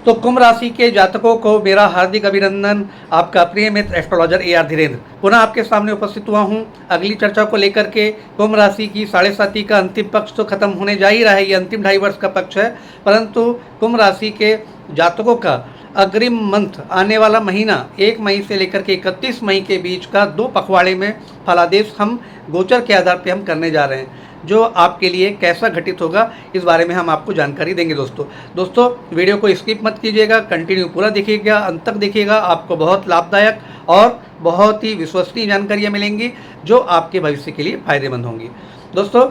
तो कुंभ राशि के जातकों को मेरा हार्दिक अभिनंदन। आपका प्रिय मित्र एस्ट्रोलॉजर AR धीरेन्द्र पुनः आपके सामने उपस्थित हुआ हूं अगली चर्चा को लेकर के। कुंभ राशि की 7.5 का अंतिम पक्ष तो खत्म होने जा ही रहा है, ये अंतिम 2.5 वर्ष का पक्ष है, परंतु कुंभ राशि के जातकों का अग्रिम मंथ आने वाला महीना 1 मई से लेकर के 31 मई के बीच का 2 पखवाड़े में फलादेश हम गोचर के आधार पर हम करने जा रहे हैं, जो आपके लिए कैसा घटित होगा इस बारे में हम आपको जानकारी देंगे। दोस्तों वीडियो को स्किप मत कीजिएगा, कंटिन्यू पूरा देखिएगा, अंत तक देखिएगा। आपको बहुत लाभदायक और बहुत ही विश्वसनीय जानकारियाँ मिलेंगी जो आपके भविष्य के लिए फायदेमंद होंगी। दोस्तों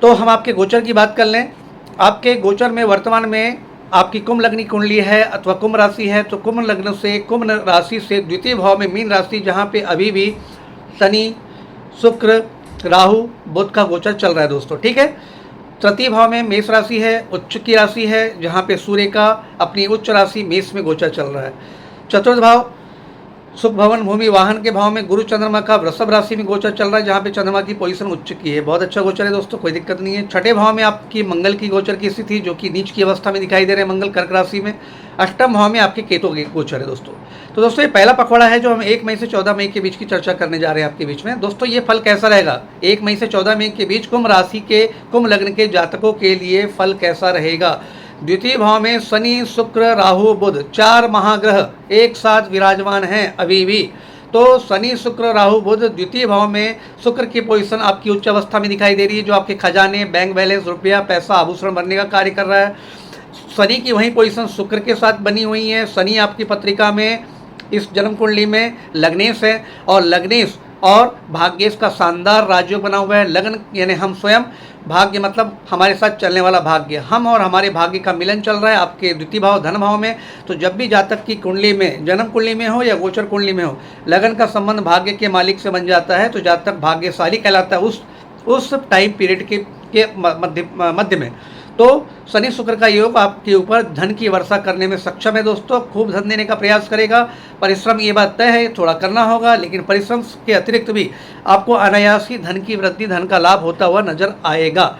तो हम आपके गोचर की बात कर लें। आपके गोचर में वर्तमान में आपकी कुंभ लग्नी कुंडली है अथवा कुंभ राशि है, तो कुंभ लग्न से कुंभ राशि से द्वितीय भाव में मीन राशि, जहाँ पे अभी भी शनि, शुक्र, राहु, बुध का गोचर चल रहा है दोस्तों, ठीक है। तृतीय भाव में मेष राशि है, उच्च की राशि है, जहाँ पे सूर्य का अपनी उच्च राशि मेष में गोचर चल रहा है। चतुर्थ भाव सुख भवन भूमि वाहन के भाव में गुरु चंद्रमा का वृषभ राशि में गोचर चल रहा है, जहाँ पे चंद्रमा की पोजीशन उच्च की है, बहुत अच्छा गोचर है दोस्तों, कोई दिक्कत नहीं है। छठे भाव में आपकी मंगल की गोचर की स्थिति, जो कि नीच की अवस्था में दिखाई दे रहे हैं मंगल कर्क राशि में। अष्टम भाव में आपके केतु की गोचर है दोस्तों। तो दोस्तों ये पहला पखवाड़ा है जो हम 1 मई से 14 मई के बीच की चर्चा करने जा रहे हैं आपके बीच में। दोस्तों ये फल कैसा रहेगा 1 मई से 14 मई के बीच कुंभ राशि के कुंभ लग्न के जातकों के लिए फल कैसा रहेगा। द्वितीय भाव में शनि, शुक्र, राहु, बुध 4 महाग्रह एक साथ विराजमान हैं अभी भी। तो शनि, शुक्र, राहु, बुध द्वितीय भाव में शुक्र की पोजीशन आपकी उच्च अवस्था में दिखाई दे रही है, जो आपके खजाने, बैंक बैलेंस, रुपया, पैसा, आभूषण बनने का कार्य कर रहा है। शनि की वही पोजीशन शुक्र के साथ बनी हुई है। शनि आपकी पत्रिका में इस जन्म कुंडली में लग्नेश है, और लग्नेश और भाग्येश का शानदार राजयोग बना हुआ है। लग्न यानी हम स्वयं, भाग्य मतलब हमारे साथ चलने वाला भाग्य, हम और हमारे भाग्य का मिलन चल रहा है आपके द्वितीय भाव धन भाव में। तो जब भी जातक की कुंडली में, जन्म कुंडली में हो या गोचर कुंडली में हो, लगन का संबंध भाग्य के मालिक से बन जाता है, तो जातक भाग्यशाली कहलाता है उस टाइम पीरियड के मध्य में। तो शनि शुक्र का योग आपके ऊपर धन की वर्षा करने में सक्षम है दोस्तों, खूब धन देने का प्रयास करेगा। परिश्रम ये बात तय है, थोड़ा करना होगा, लेकिन परिश्रम के अतिरिक्त भी आपको अनायास ही धन की वृद्धि, धन का लाभ होता हुआ नजर आएगा।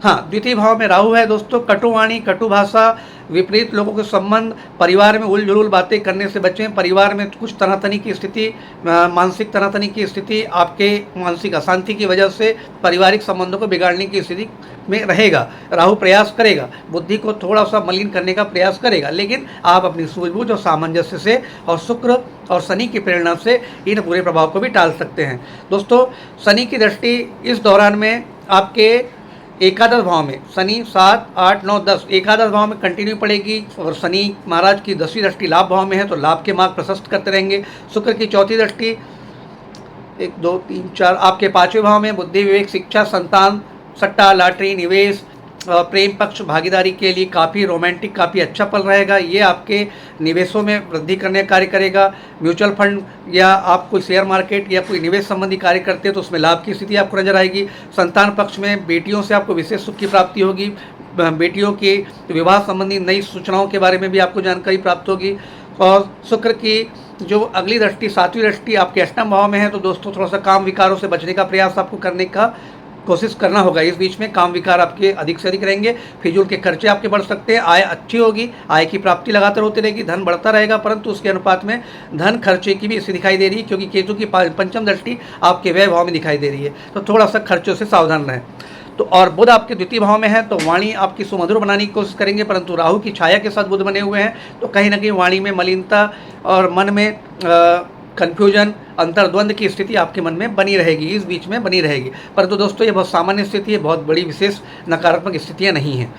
हाँ, द्वितीय भाव में राहु है दोस्तों। कटुवाणी, कटु भाषा, विपरीत लोगों के संबंध, परिवार में उलझुल बातें करने से बचें। परिवार में कुछ तनातनी की स्थिति, मानसिक तनातनी की स्थिति, आपके मानसिक अशांति की वजह से पारिवारिक संबंधों को बिगाड़ने की स्थिति में रहेगा। राहु प्रयास करेगा, बुद्धि को थोड़ा सा मलिन करने का प्रयास करेगा, लेकिन आप अपनी सूझबूझ और सामंजस्य से और शुक्र और शनि की प्रेरणा से इन बुरे प्रभाव को भी टाल सकते हैं दोस्तों। शनि की दृष्टि इस दौरान में आपके एकादश भाव में, शनि 7, 8, 9, 10 एकादश भाव में कंटिन्यू पड़ेगी, और शनि महाराज की 10वीं दृष्टि लाभ भाव में है, तो लाभ के मार्ग प्रशस्त करते रहेंगे। शुक्र की 4थी दृष्टि 1, 2, 3, 4 आपके 5वें भाव में, बुद्धि, विवेक, शिक्षा, संतान, सट्टा, लॉटरी, निवेश, प्रेम पक्ष, भागीदारी के लिए काफ़ी रोमांटिक, काफ़ी अच्छा पल रहेगा। ये आपके निवेशों में वृद्धि करने का कार्य करेगा। म्यूचुअल फंड या आप कोई शेयर मार्केट या कोई निवेश संबंधी कार्य करते हैं तो उसमें लाभ की स्थिति आपको नजर आएगी। संतान पक्ष में बेटियों से आपको विशेष सुख की प्राप्ति होगी। बेटियों के विवाह संबंधी नई सूचनाओं के बारे में भी आपको जानकारी प्राप्त होगी। और शुक्र की जो अगली दृष्टि 7वीं दृष्टि आपके अष्टम भाव में है, तो दोस्तों थोड़ा सा काम विकारों से बचने का प्रयास आपको करने का कोशिश करना होगा। इस बीच में काम विकार आपके अधिक से अधिक रहेंगे, फिजूल के खर्चे आपके बढ़ सकते हैं, आय अच्छी होगी, आय की प्राप्ति लगातार होती रहेगी, धन बढ़ता रहेगा, परंतु उसके अनुपात में धन खर्चे की भी इससे दिखाई दे रही है, क्योंकि केतु की पंचम दृष्टि आपके व्यय भाव में दिखाई दे रही है, तो थोड़ा सा खर्चों से सावधान रहें। तो और बुध आपके द्वितीय भाव में है, तो वाणी आपकी सुमधुर बनाने की कोशिश करेंगे, परंतु राहु की छाया के साथ बुध बने हुए हैं, तो कहीं ना कहीं वाणी में मलिनता और मन में कन्फ्यूजन, अंतर्द्वंद की स्थिति आपके मन में बनी रहेगी, इस बीच में बनी रहेगी। परंतु दोस्तों ये बहुत सामान्य स्थिति है, बहुत बड़ी विशेष नकारात्मक स्थितियां नहीं हैं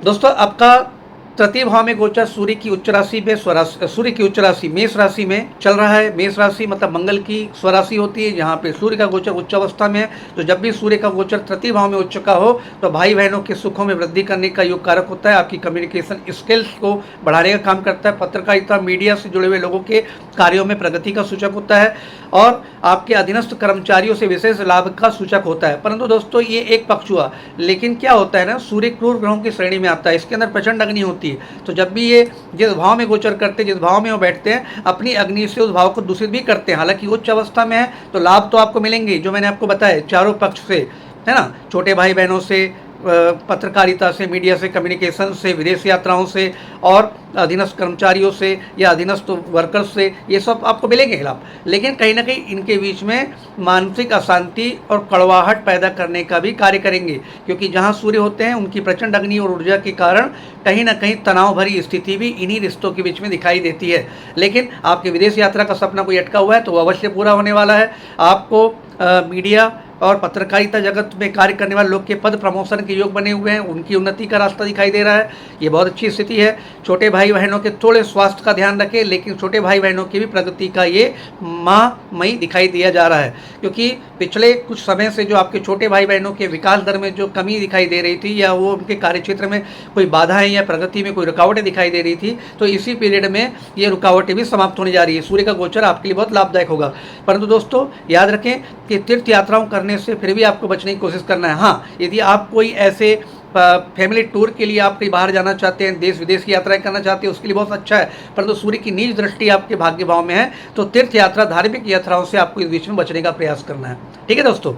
दोस्तों। आपका तृतीय भाव में गोचर सूर्य की उच्च राशि में, सूर्य की उच्च राशि मेष राशि में चल रहा है। मेष राशि मतलब मंगल की स्वराशि होती है, जहाँ पे सूर्य का गोचर उच्च अवस्था में है। तो जब भी सूर्य का गोचर तृतीय भाव में उच्च का हो, तो भाई बहनों के सुखों में वृद्धि करने का योग कारक होता है। आपकी कम्युनिकेशन स्किल्स को बढ़ाने का काम करता है। पत्रकारिता, मीडिया से जुड़े हुए लोगों के कार्यों में प्रगति का सूचक होता है, और आपके अधीनस्थ कर्मचारियों से विशेष लाभ का सूचक होता है। परंतु दोस्तों ये एक पक्ष हुआ, लेकिन क्या होता है ना, सूर्य क्रूर ग्रहों की श्रेणी में आता है, इसके अंदर प्रचंड अग्नि होती है। तो जब भी ये जिस भाव में गोचर करते हैं, जिस भाव में वो बैठते हैं, अपनी अग्नि से उस भाव को दूषित भी करते हैं। हालांकि उच्च अवस्था में है तो लाभ तो आपको मिलेंगे, जो मैंने आपको बताया चारों पक्ष से, है ना, छोटे भाई बहनों से, पत्रकारिता से, मीडिया से, कम्युनिकेशन से, विदेश यात्राओं से और अधीनस्थ कर्मचारियों से या अधीनस्थ वर्कर्स से, ये सब आपको मिलेंगे लाभ। लेकिन कहीं ना कहीं इनके बीच में मानसिक अशांति और कड़वाहट पैदा करने का भी कार्य करेंगे, क्योंकि जहाँ सूर्य होते हैं उनकी प्रचंड अग्नि और ऊर्जा के कारण कहीं ना कहीं तनाव भरी स्थिति भी इन्हीं रिश्तों के बीच में दिखाई देती है। लेकिन आपके विदेश यात्रा का सपना कोई अटका हुआ है तो वो अवश्य पूरा होने वाला है। आपको मीडिया और पत्रकारिता जगत में कार्य करने वाले लोग के पद प्रमोशन के योग बने हुए हैं, उनकी उन्नति का रास्ता दिखाई दे रहा है। ये बहुत अच्छी स्थिति है। छोटे भाई बहनों के थोड़े स्वास्थ्य का ध्यान रखें, लेकिन छोटे भाई बहनों की भी प्रगति का ये माहमयी दिखाई दिया जा रहा है, क्योंकि पिछले कुछ समय से जो आपके छोटे भाई बहनों के विकास दर में जो कमी दिखाई दे रही थी या वो उनके कार्यक्षेत्र में कोई बाधाएं या प्रगति में कोई रुकावटें दिखाई दे रही थी, तो इसी पीरियड में ये रुकावटें भी समाप्त होने जा रही है। सूर्य का गोचर आपके लिए बहुत लाभदायक होगा। परंतु दोस्तों याद रखें कि तीर्थ यात्राओं करने से फिर भी आपको बचने की कोशिश करना है। हाँ, यदि आप कोई ऐसे फैमिली टूर के लिए आप कहीं बाहर जाना चाहते हैं, देश विदेश की यात्राएं करना चाहते हैं, उसके लिए बहुत अच्छा है। परंतु सूर्य की नीच दृष्टि आपके भाग्य भाव में है, तो तीर्थ यात्रा, धार्मिक यात्राओं से आपको इस बीच में बचने का प्रयास करना है। ठीक है दोस्तों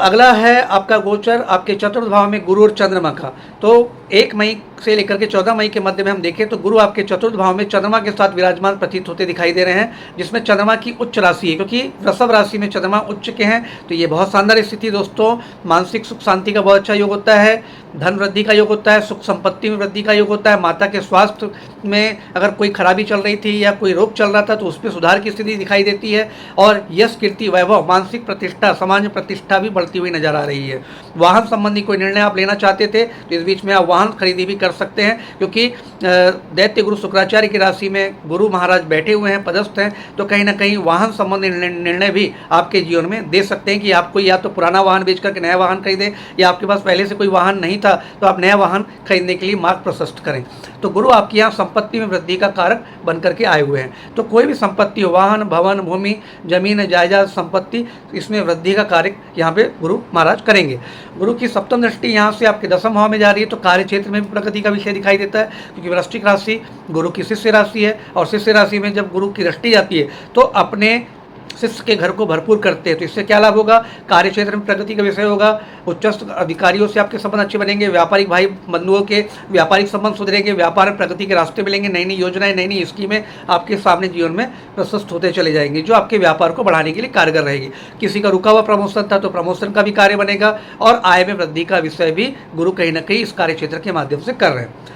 अगला है आपका गोचर आपके चतुर्थ भाव में गुरु और चंद्रमा का। तो 1 मई से लेकर के 14 मई के मध्य में हम देखें तो गुरु आपके चतुर्थ भाव में चंद्रमा के साथ विराजमान प्रतीत होते दिखाई दे रहे हैं, जिसमें चंद्रमा की उच्च राशि है, क्योंकि वृषभ राशि में चंद्रमा उच्च के हैं। तो ये बहुत शानदार स्थिति दोस्तों। मानसिक सुख शांति का बहुत अच्छा योग होता है, धन वृद्धि का योग होता है, सुख संपत्ति में वृद्धि का योग होता है। माता के स्वास्थ्य में अगर कोई खराबी चल रही थी या कोई रोग चल रहा था तो उस पर सुधार की स्थिति दिखाई देती है। और यश, कीर्ति, वैभव, मानसिक प्रतिष्ठा, समाज में प्रतिष्ठा भी बढ़ती हुई नजर आ रही है। वाहन संबंधी कोई निर्णय आप लेना चाहते थे तो इस बीच में आप वाहन खरीदी भी कर सकते हैं, क्योंकि दैत्य गुरु शुक्राचार्य की राशि में गुरु महाराज बैठे हुए हैं, पदस्थ हैं। तो कहीं ना कहीं वाहन संबंधी निर्णय भी आपके जीवन में दे सकते हैं कि आपको या तो पुराना वाहन बेच करके नया वाहन खरीदें, या आपके पास पहले से कोई वाहन नहीं था तो आप नया वाहन खरीदने के लिए मार्ग प्रशस्त करें। तो गुरु आपके यहाँ संपत्ति में वृद्धि का कारक बन करके आए हुए हैं। तो कोई भी संपत्ति हो, वाहन, भवन, भूमि, जमीन, जायदाद, संपत्ति, इसमें वृद्धि का कार्य यहाँ पे गुरु महाराज करेंगे। गुरु की सप्तम दृष्टि यहाँ से आपके 10वें भाव में जा रही है, तो कार्य क्षेत्र में भी प्रगति का विषय दिखाई देता है, क्योंकि वृश्चिक राशि गुरु की शिष्य राशि है। और शिष्य राशि में जब गुरु की दृष्टि जाती है तो अपने शिष्य के घर को भरपूर करते हैं। तो इससे क्या लाभ होगा? कार्य क्षेत्र में प्रगति का विषय होगा। उच्चस्थ अधिकारियों से आपके संबंध अच्छे बनेंगे। व्यापारिक भाई बंधुओं के व्यापारिक संबंध सुधरेंगे। व्यापार में प्रगति के रास्ते मिलेंगे। नई नई योजनाएं, नई नई स्कीमें आपके सामने जीवन में प्रशस्त होते चले जाएंगे, जो आपके व्यापार को बढ़ाने के लिए कारगर रहेगी। किसी का रुका हुआ प्रमोशन था तो प्रमोशन का भी कार्य बनेगा। और आय में वृद्धि का विषय भी गुरु कहीं ना कहीं इस कार्य क्षेत्र के माध्यम से कर रहे हैं।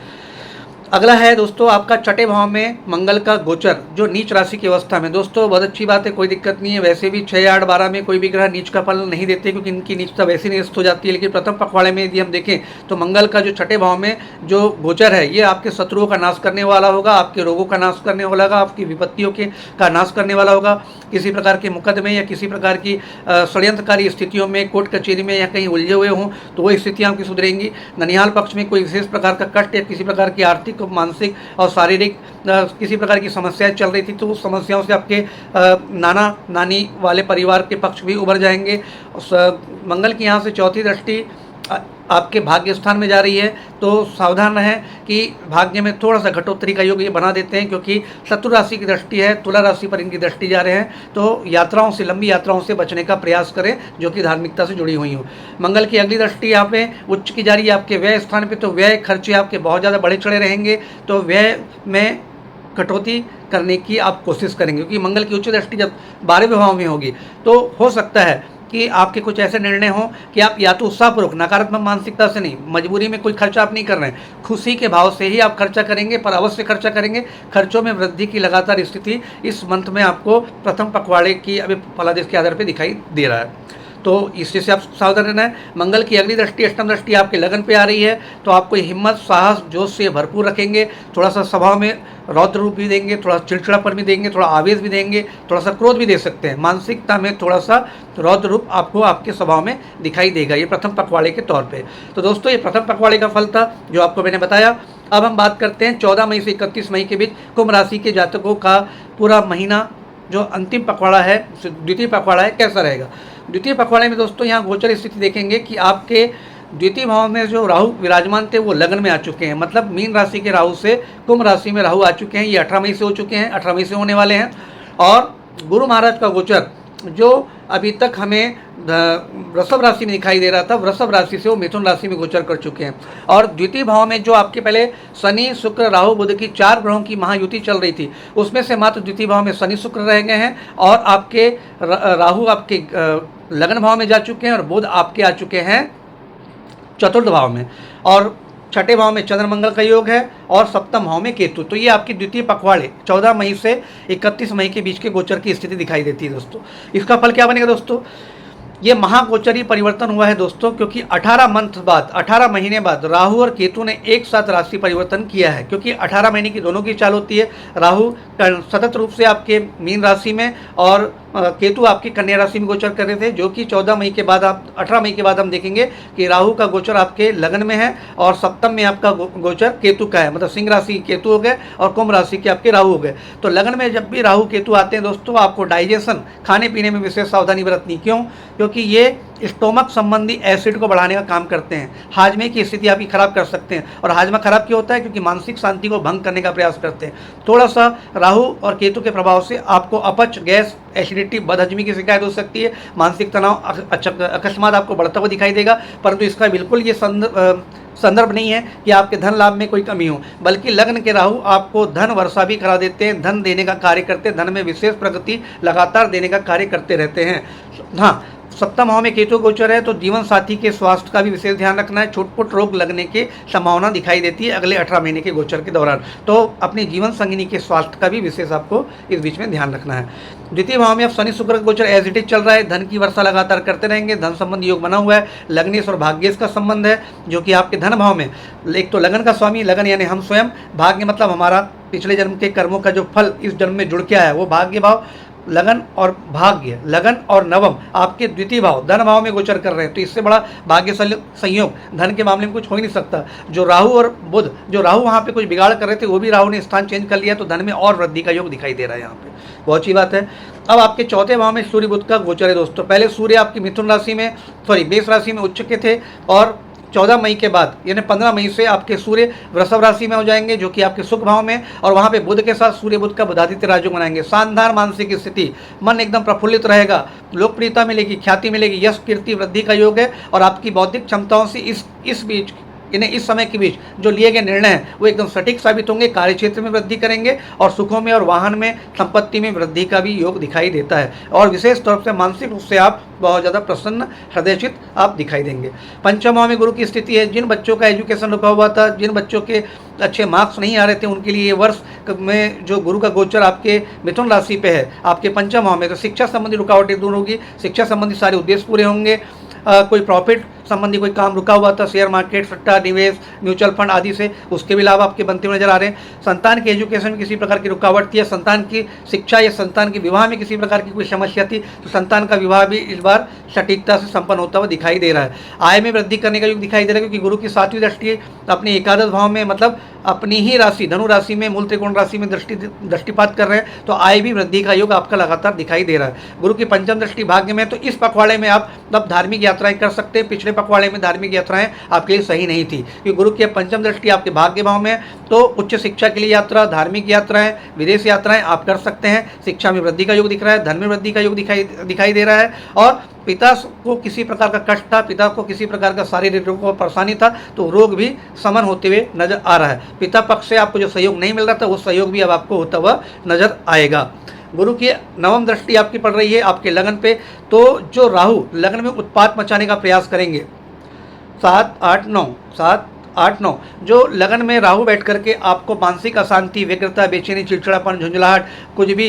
अगला है दोस्तों आपका छठे भाव में मंगल का गोचर, जो नीच राशि की अवस्था में। दोस्तों बहुत अच्छी बात है, कोई दिक्कत नहीं है। वैसे भी 6, 8, 12 में कोई भी ग्रह नीच का फल नहीं देते, क्योंकि इनकी नीचता वैसे निरस्त हो जाती है। लेकिन प्रथम पखवाड़े में यदि हम देखें तो मंगल का जो छठे भाव में जो गोचर है, ये आपके शत्रुओं का नाश करने वाला होगा, आपके रोगों का नाश करने वाला होगा, आपकी विपत्तियों का नाश करने वाला होगा। किसी प्रकार के मुकदमे या किसी प्रकार की षड्यंत्रकारी स्थितियों में, कोर्ट कचहरी में या कहीं उलझे हुए हों तो वो स्थितियाँ आपकी सुधरेंगी। ननिहाल पक्ष में कोई विशेष प्रकार का कष्ट या किसी प्रकार की आर्थिक, मानसिक और शारीरिक किसी प्रकार की समस्याएं चल रही थी तो उस समस्याओं से आपके नाना नानी वाले परिवार के पक्ष भी उभर जाएंगे। मंगल की यहाँ से चौथी दृष्टि आपके भाग्य स्थान में जा रही है, तो सावधान रहें कि भाग्य में थोड़ा सा घटोत्तरी का योग ये बना देते हैं, क्योंकि शत्रु राशि की दृष्टि है, तुला राशि पर इनकी दृष्टि जा रहे हैं। तो यात्राओं से, लंबी यात्राओं से बचने का प्रयास करें जो कि धार्मिकता से जुड़ी हुई हो। मंगल की अगली दृष्टि यहाँ पे उच्च की जा रही है आपके व्यय स्थान पे, तो व्यय खर्चे आपके बहुत ज़्यादा बढ़े चढ़े रहेंगे। तो व्यय में कटौती करने की आप कोशिश करेंगे, क्योंकि मंगल की उच्च दृष्टि जब 12वें भाव में होगी तो हो सकता है कि आपके कुछ ऐसे निर्णय हों कि आप या तो उत्साहपूर्वक, नकारात्मक मानसिकता से नहीं, मजबूरी में कोई खर्चा आप नहीं कर रहे हैं, खुशी के भाव से ही आप खर्चा करेंगे, पर अवश्य खर्चा करेंगे। खर्चों में वृद्धि की लगातार स्थिति इस मंथ में आपको प्रथम पखवाड़े की अभी फलादेश के आधार पर दिखाई दे रहा है। तो इससे से आप सावधान रहना है। मंगल की अगली दृष्टि, अष्टम दृष्टि आपके लगन पे आ रही है, तो आपको हिम्मत, साहस, जोश से भरपूर रखेंगे। थोड़ा सा स्वभाव में रौद्र रूप भी देंगे, थोड़ा चिड़चिड़ापन भी देंगे, थोड़ा आवेश भी देंगे, थोड़ा सा क्रोध भी दे सकते हैं। मानसिकता में थोड़ा सा रौद्र रूप आपको आपके स्वभाव में दिखाई देगा, ये प्रथम पखवाड़े के तौर पे। तो दोस्तों ये प्रथम पखवाड़े का फल था जो आपको मैंने बताया। अब हम बात करते हैं 14 मई से 31 मई के बीच कुंभ राशि के जातकों का पूरा महीना, जो अंतिम पखवाड़ा है, द्वितीय पखवाड़ा है, कैसा रहेगा। द्वितीय पखवाड़े में दोस्तों यहाँ गोचर स्थिति देखेंगे कि आपके द्वितीय भाव में जो राहु विराजमान थे वो लगन में आ चुके हैं, मतलब मीन राशि के राहु से कुंभ राशि में राहु आ चुके हैं। ये 18 मई से हो चुके हैं, 18 मई से होने वाले हैं। और गुरु महाराज का गोचर जो अभी तक हमें वृषभ राशि में दिखाई दे रहा था, वृषभ राशि से वो मिथुन राशि में गोचर कर चुके हैं। और द्वितीय भाव में जो आपके पहले शनि शुक्र राहु बुध की 4 ग्रहों की महायुति चल रही थी, उसमें से मात्र द्वितीय भाव में शनि शुक्र रह गए हैं और आपके राहु आपके लग्न भाव में जा चुके हैं और बुध आपके आ चुके हैं चतुर्थ भाव में, और छठे भाव में चंद्र मंगल का योग है और सप्तम भाव में केतु। तो ये आपकी द्वितीय पखवाड़े 14 मई से 31 मई के बीच के गोचर की स्थिति दिखाई देती है दोस्तों। इसका फल क्या बनेगा दोस्तों? ये महागोचरी परिवर्तन हुआ है दोस्तों, क्योंकि 18 महीने बाद राहु और केतु ने एक साथ राशि परिवर्तन किया है, क्योंकि 18 महीने की दोनों की चाल होती है। राहु सतत रूप से आपके मीन राशि में और केतु आपकी कन्या राशि में गोचर कर रहे थे, जो कि 18 मई के बाद हम देखेंगे कि राहु का गोचर आपके लग्न में है और सप्तम में आपका गोचर केतु का है, मतलब सिंह राशि केतु हो गए और कुंभ राशि के आपके राहु हो गए। तो लग्न में जब भी राहु केतु आते हैं दोस्तों, आपको डाइजेशन खाने पीने में विशेष सावधानी बरतनी। क्यों? क्योंकि ये स्टोमक संबंधी एसिड को बढ़ाने का काम करते हैं, हाजमे की स्थिति आपकी खराब कर सकते हैं। और हाजमा खराब क्यों होता है? क्योंकि मानसिक शांति को भंग करने का प्रयास करते हैं। थोड़ा सा राहु और केतु के प्रभाव से आपको अपच, गैस, एसिडिटी, बदहजमी की शिकायत हो सकती है। मानसिक तनाव अकस्मात आपको बढ़ता हुआ दिखाई देगा, परंतु इसका बिल्कुल ये संदर्भ नहीं है कि आपके धन लाभ में कोई कमी हो, बल्कि लग्न के राहु आपको धन वर्षा भी करा देते हैं, धन देने का कार्य करते हैं, धन में विशेष प्रगति लगातार देने का कार्य करते रहते हैं। हाँ, सप्तम भाव में केतु गोचर है, तो जीवन साथी के स्वास्थ्य का भी विशेष ध्यान रखना है। छोट-मोट रोग लगने की संभावना दिखाई देती है अगले 18 महीने के गोचर के दौरान, तो अपनी जीवन संगिनी के स्वास्थ्य का भी विशेष आपको इस बीच में ध्यान रखना है। द्वितीय भाव में अब शनि शुक्र का गोचर एज इट इज चल रहा है, धन की वर्षा लगातार करते रहेंगे, धन संबंधी योग बना हुआ है। लग्नेश और भाग्येश का संबंध है, जो कि आपके धन भाव में, एक तो लगन का स्वामी, लगन यानी हम स्वयं, भाग्य मतलब हमारा पिछले जन्म के कर्मों का जो फल इस जन्म में जुड़ के आया है, वो भाग्य भाव, लगन और भाग्य, लगन और नवम आपके द्वितीय भाव धन भाव में गोचर कर रहे हैं। तो इससे बड़ा भाग्य संयोग धन के मामले में कुछ हो ही नहीं सकता। जो राहु और बुध, जो राहु वहाँ पे कुछ बिगाड़ कर रहे थे, वो भी राहु ने स्थान चेंज कर लिया, तो धन में और वृद्धि का योग दिखाई दे रहा है यहाँ पे, बहुत अच्छी बात है। अब आपके चौथे भाव में सूर्य बुध का गोचर है दोस्तों। पहले सूर्य आपकी मिथुन राशि में, मेष राशि में उच्च के थे, और 14 मई के बाद यानी 15 मई से आपके सूर्य वृषभ राशि में हो जाएंगे, जो कि आपके सुख भाव में, और वहाँ पे बुध के साथ सूर्य बुध का बुधादित्य राजयोग बनाएंगे। शानदार मानसिक स्थिति, मन एकदम प्रफुल्लित रहेगा, लोकप्रियता मिलेगी, ख्याति मिलेगी, यश कीर्ति वृद्धि का योग है। और आपकी बौद्धिक क्षमताओं से इस बीच इन्हें इस समय के बीच जो लिए गए निर्णय हैं वो एकदम सटीक साबित होंगे, कार्य क्षेत्र में वृद्धि करेंगे और सुखों में और वाहन में, संपत्ति में वृद्धि का भी योग दिखाई देता है। और विशेष तौर से मानसिक रूप से आप बहुत ज़्यादा प्रसन्न, हृदयचित आप दिखाई देंगे। पंचम भाव में गुरु की स्थिति है। जिन बच्चों का एजुकेशन रुका हुआ था, जिन बच्चों के अच्छे मार्क्स नहीं आ रहे थे, उनके लिए ये वर्ष में जो गुरु का गोचर आपके मिथुन राशि पे है, आपके पंचम भाव में, तो शिक्षा संबंधी रुकावटें दूर होगी, शिक्षा संबंधी सारे उद्देश्य पूरे होंगे। कोई प्रॉफिट संबंधी कोई काम रुका हुआ था, शेयर मार्केट, सट्टा, निवेश, म्यूचुअल फंड आदि से, उसके भी लाभ आपके बनते हुए नजर आ रहे हैं। संतान के एजुकेशन में किसी प्रकार की रुकावट थी, या संतान की शिक्षा या संतान के विवाह में किसी प्रकार की कोई समस्या थी, तो संतान का विवाह भी इस बार सटीकता से संपन्न होता हुआ दिखाई दे रहा है। आय में वृद्धि करने का योग दिखाई दे रहा है, क्योंकि गुरु की 7वीं दृष्टि अपने एकादश भाव में, मतलब अपनी ही राशि धनु राशि में, मूल त्रिकोण राशि में दृष्टिपात कर रहे हैं, तो आय भी वृद्धि का योग आपका लगातार दिखाई दे रहा है। गुरु की पंचम दृष्टि भाग्य में, तो इस पखवाड़े में आप अब धार्मिक यात्राएं कर सकते हैं। पिछले पखवाड़े में धार्मिक यात्राएं आपके लिए सही नहीं थी, क्योंकि गुरु की पंचम दृष्टि आपके भाग्य भाव में, तो उच्च शिक्षा के लिए यात्रा, धार्मिक यात्राएं, विदेश यात्राएं आप कर सकते हैं। शिक्षा में वृद्धि का योग दिख रहा है, धन में वृद्धि का योग दिखाई दे रहा है। और पिता को किसी प्रकार का कष्ट था, पिता को किसी प्रकार का शारीरिक रोग और परेशानी था, तो रोग भी समन होते हुए नजर आ रहा है। पिता पक्ष से आपको जो सहयोग नहीं मिल रहा था, वो सहयोग भी अब आपको होता हुआ नजर आएगा। गुरु की नवम दृष्टि आपकी पड़ रही है आपके लगन पे, तो जो राहु लगन में उत्पात मचाने का प्रयास करेंगे, 7, 8, 9 जो लगन में राहु बैठ करके आपको मानसिक अशांति, व्यग्रता, बेचैनी, चिड़चिड़ापन, झुंझलाहट, कुछ भी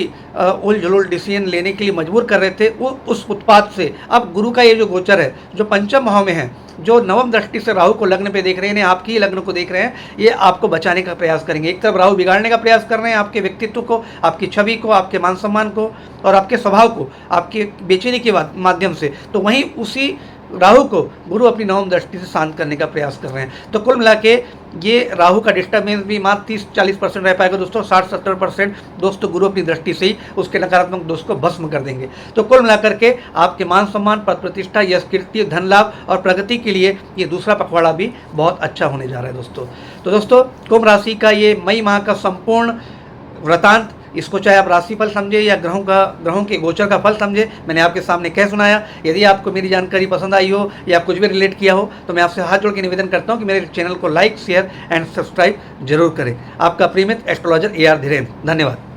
उलझुल डिसीजन लेने के लिए मजबूर कर रहे थे, वो उस उत्पात से अब गुरु का ये जो गोचर है, जो पंचम भाव में है, जो नवम दृष्टि से राहु को लग्न पे देख रहे हैं, आपकी लग्न को देख रहे हैं, ये आपको बचाने का प्रयास करेंगे। एक तरफ राहु बिगाड़ने का प्रयास कर रहे हैं आपके व्यक्तित्व को, आपकी छवि को, आपके मान सम्मान को और आपके स्वभाव को, आपकी बेचैनी के माध्यम से, तो वहीं उसी राहु को गुरु अपनी नवम दृष्टि से शांत करने का प्रयास कर रहे हैं। तो कुल मिला के ये राहु का डिस्टर्बेंस भी मात्र 30-40% रह पाएगा दोस्तों। 60-70% दोस्तों गुरु अपनी दृष्टि से ही उसके नकारात्मक दोष को भस्म कर देंगे। तो कुल मिलाकर के आपके मान सम्मान, पद प्रतिष्ठा, यश कीर्ति, धन लाभ और प्रगति के लिए ये दूसरा पखवाड़ा भी बहुत अच्छा होने जा रहा है दोस्तों। तो दोस्तों कुंभ राशि का ये मई माह का संपूर्ण वृतांत इसको चाहे आप राशिफल समझे या ग्रहों के गोचर का फल समझे, मैंने आपके सामने कह सुनाया। यदि आपको मेरी जानकारी पसंद आई हो या कुछ भी रिलेट किया हो तो मैं आपसे हाथ जोड़ के निवेदन करता हूँ कि मेरे चैनल को लाइक, शेयर एंड सब्सक्राइब जरूर करें। आपका प्रिय मित्र एस्ट्रोलॉजर AR धीरेन्द्र। धन्यवाद।